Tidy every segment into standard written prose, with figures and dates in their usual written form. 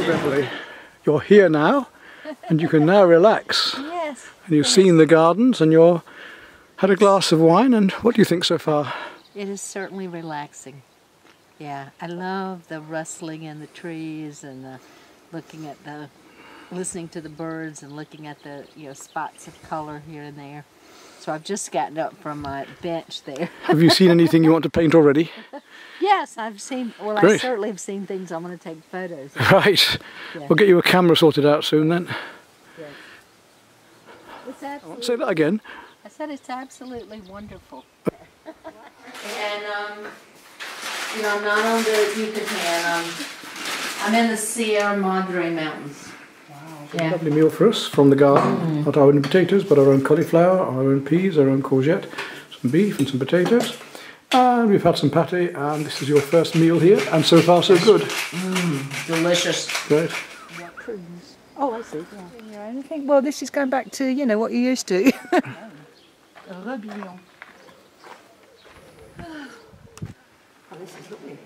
Beverly, you're here now, and you can now relax. Yes. And you've seen the gardens, and you're had a glass of wine. And what do you think so far? It is certainly relaxing. Yeah, I love the rustling in the trees and looking at the, listening to the birds and looking at the spots of color here and there. So I've just gotten up from my bench there. Have you seen anything you want to paint already? Yes, I've seen, well, Great. I certainly have seen things I want to take photos of. Right. Yeah. We'll get you a camera sorted out soon then. Yes. It's absolutely, Say that again. I said it's absolutely wonderful. And, I'm not on the Yucatan. I'm in the Sierra Madre Mountains. Wow, it's a lovely meal for us from the garden. Not our own potatoes, but our own cauliflower, our own peas, our own courgette, some beef and some potatoes. And we've had some pâté, and this is your first meal here, and so far so good. Delicious. Great. Yeah, prunes. Oh, I see. Yeah. I think, well, this is going back to, what you used to. Rebellion. Oh, this is lovely.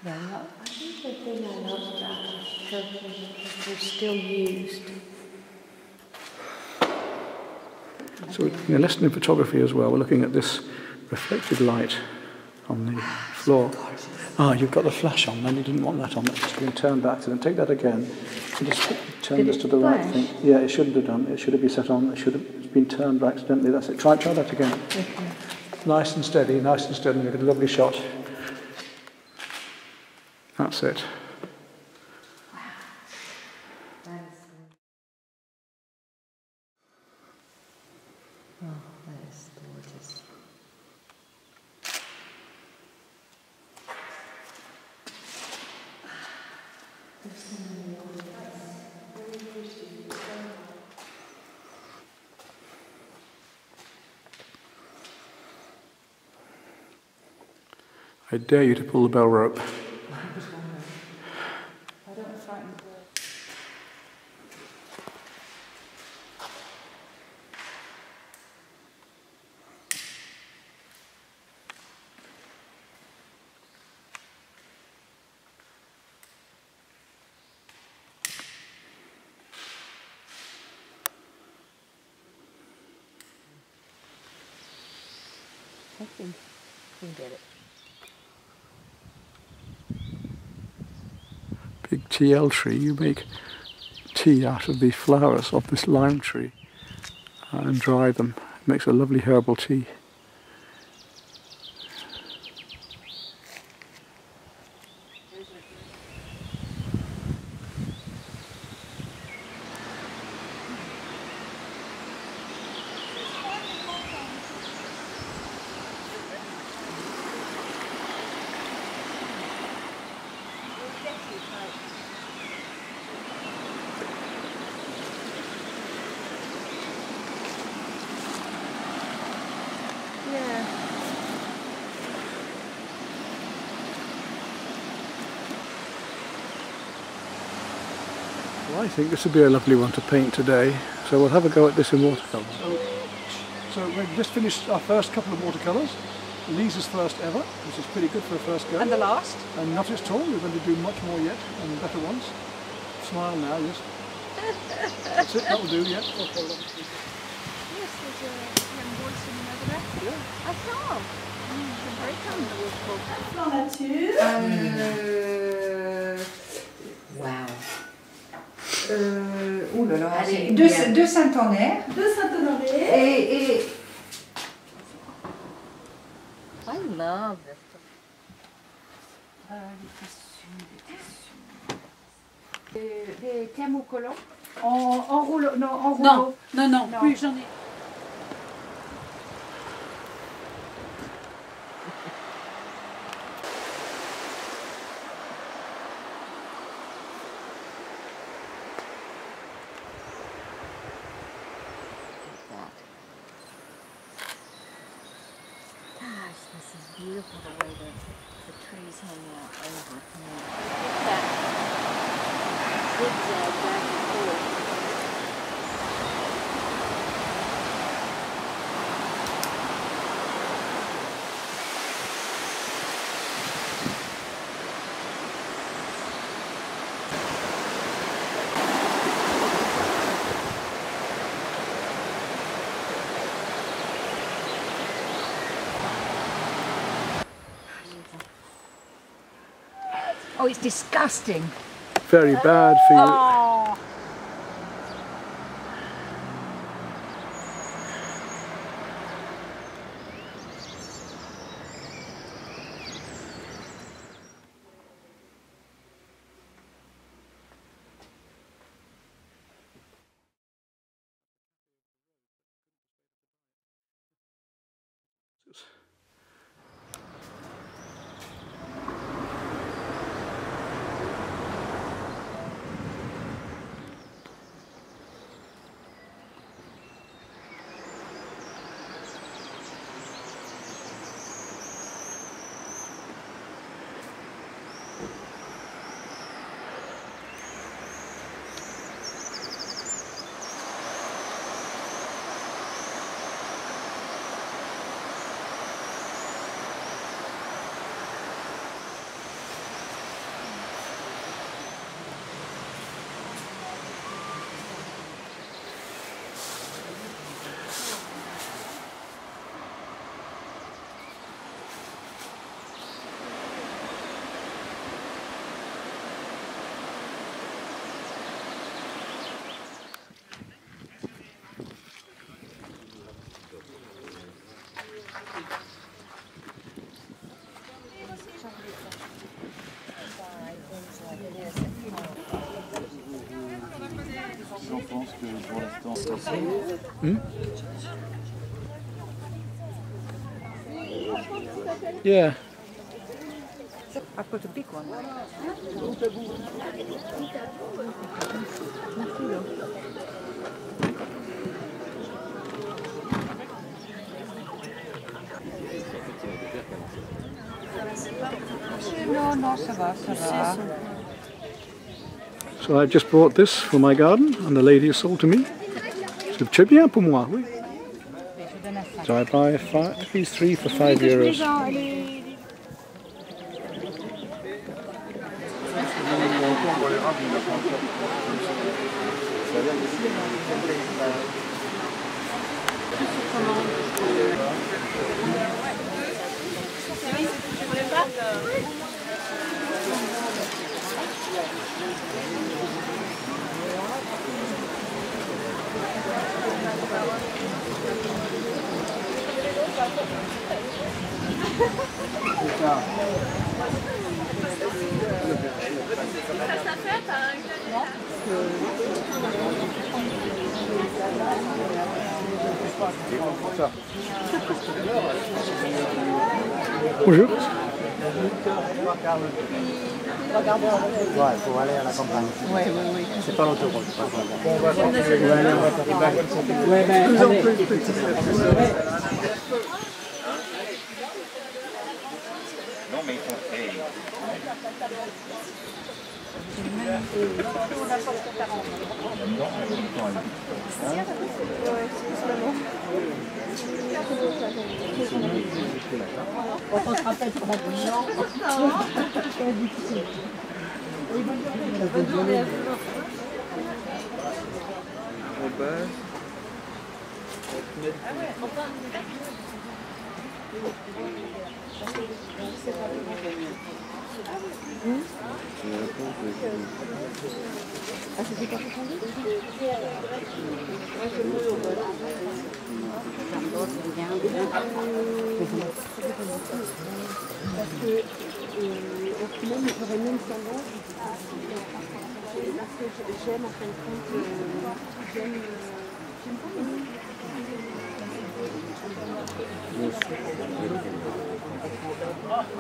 I think the thing I love about churches is still used. So we're in a lesson in photography as well. We're looking at this reflected light on the floor. Ah, you've got the flash on, then you didn't want that on. It's just been turned back. So then take that again. And just turn this to the right thing. Yeah, it shouldn't have done. It should have been set on. It's been turned back accidentally. That's it. Try that again. Okay. Nice and steady, nice and steady. You get a lovely shot. That's it. Oh, that is gorgeous. I dare you to pull the bell rope. I don't frighten birds. I think we can get it. Big TL tree, you make tea out of the flowers of this lime tree and dry them. It makes a lovely herbal tea. Well, I think this would be a lovely one to paint today, so we'll have a go at this in watercolour. So we've just finished our first couple of watercolours. Lisa's first ever, which is pretty good for a first go. And the last? And not at all, we're going to do much more yet, and better ones. Smile now, yes. That's it, that'll do, yeah. Yes, there's a young boy sitting over there. Yeah. I saw. The break on Wow. Oh là là. Allez, Deux Saint-Honoraire. Et I love this. des thermocollants en rouleau. Non, en rouleau. Non, plus j'en ai. beautiful the way the trees hang out over. Zigzag back and forth. Oh, it's disgusting. Very bad for you. Oh. Yeah. I put a big one. Non, ça va, ça va. So I've just bought this for my garden, and the lady has sold to me. C'est très bien pour moi, oui. So I buy these three for €5. Bonjour. Ouais, faut aller à la campagne. Oui, oui, oui. C'est pas l'autoroute. Non, mais ils font. On se rappelle pour maintenant. C'est difficile. Ah, c'était pas entendu? Parce que au final, il ferait même semblant. Parce que j'aime en fin de compte, j'aime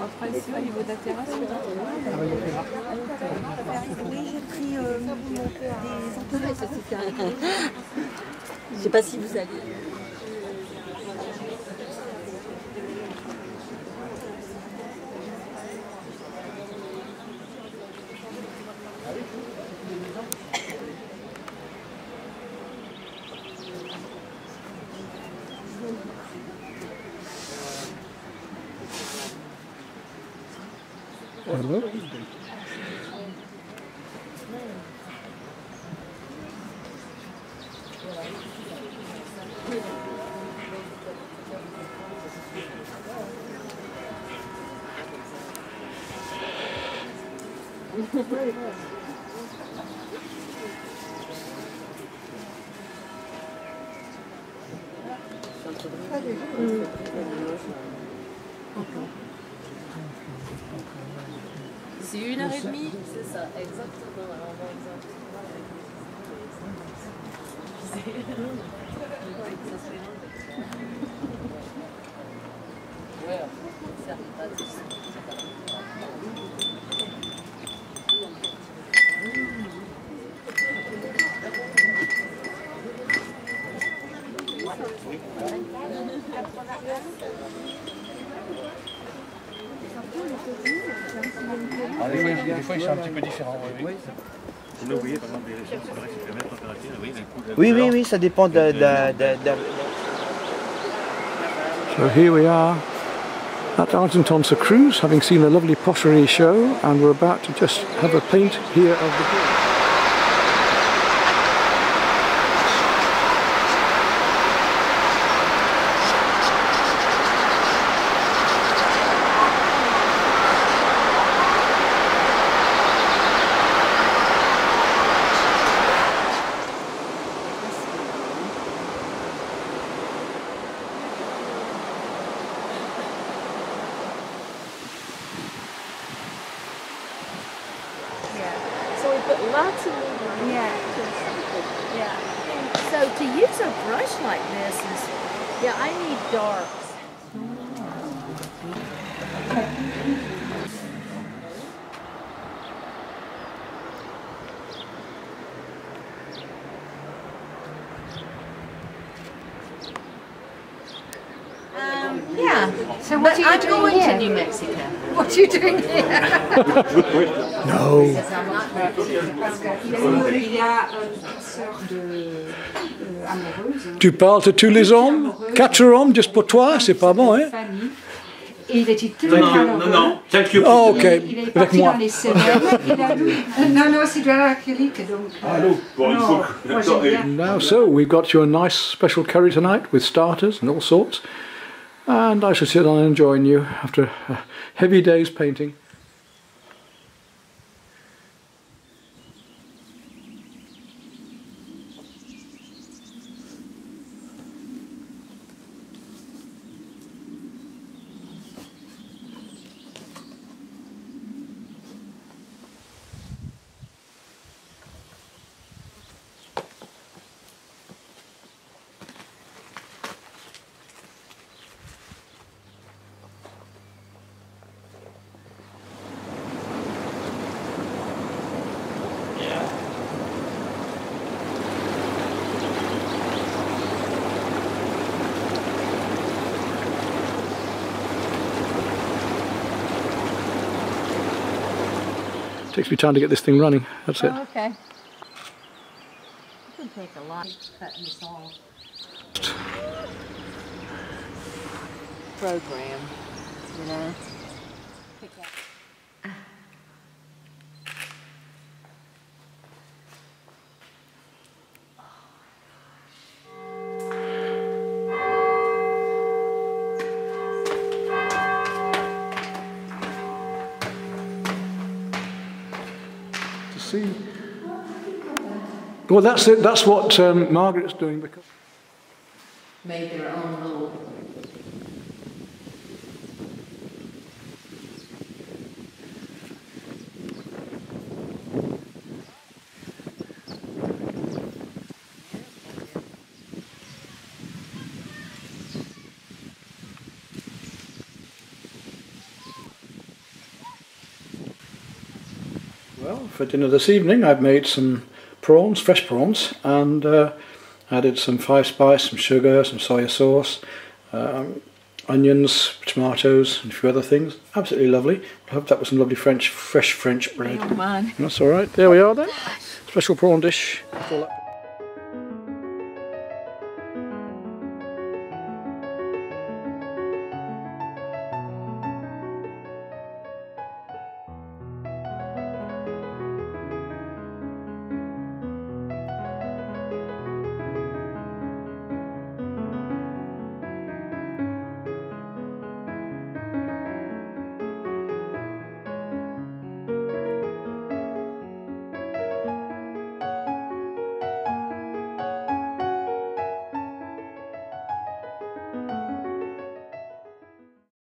après, ici, au niveau de la terrasse, oui, j'ai pris des entrées. Je sais pas si vous allez. Hello. C'est 1h30. C'est ça, exactement. Alors, on des fois, ils sont un petit peu différents. Oui. Vous oublié, par exemple, les températures. Oui, ça dépend de... So here we are at Argenton's Creuse, having seen a lovely pottery show, and we're about to just have a paint here of the board. So we put lots of movement. Yeah. So to use a brush like this is, yeah, I need darks. Yeah. So what are you I'm doing going here? to New Mexico. What are you doing here? No. Because I'm not Il y a toutes sortes de amoureuses. Tu parles de tous les hommes? 4 hommes juste pour toi? C'est pas bon, hein? Famille. Et il était très malheureux. non, thank you. Oh, ok. Il est Avec parti moi. dans les semaines. Il a lu. Non, c'est de l'acrylique. Donc, Bon, il non, faut moi j'aime bien. Now, so we've got you a nice special curry tonight with starters and all sorts. And I shall sit on and join you after a heavy day's painting. Takes me time to get this thing running, that's it. Oh, okay. It can take a lot cutting this off. Program, you know. Pick up. See. Well, that's it. That's what Margaret's doing. Because Made their own little. well, for dinner this evening, I've made some prawns, fresh prawns, and added some 5 spice, some sugar, some soya sauce, onions, tomatoes, and a few other things. Absolutely lovely. I hope that was some lovely fresh French bread. Don't mind. That's all right. There we are then. Special prawn dish. That's all that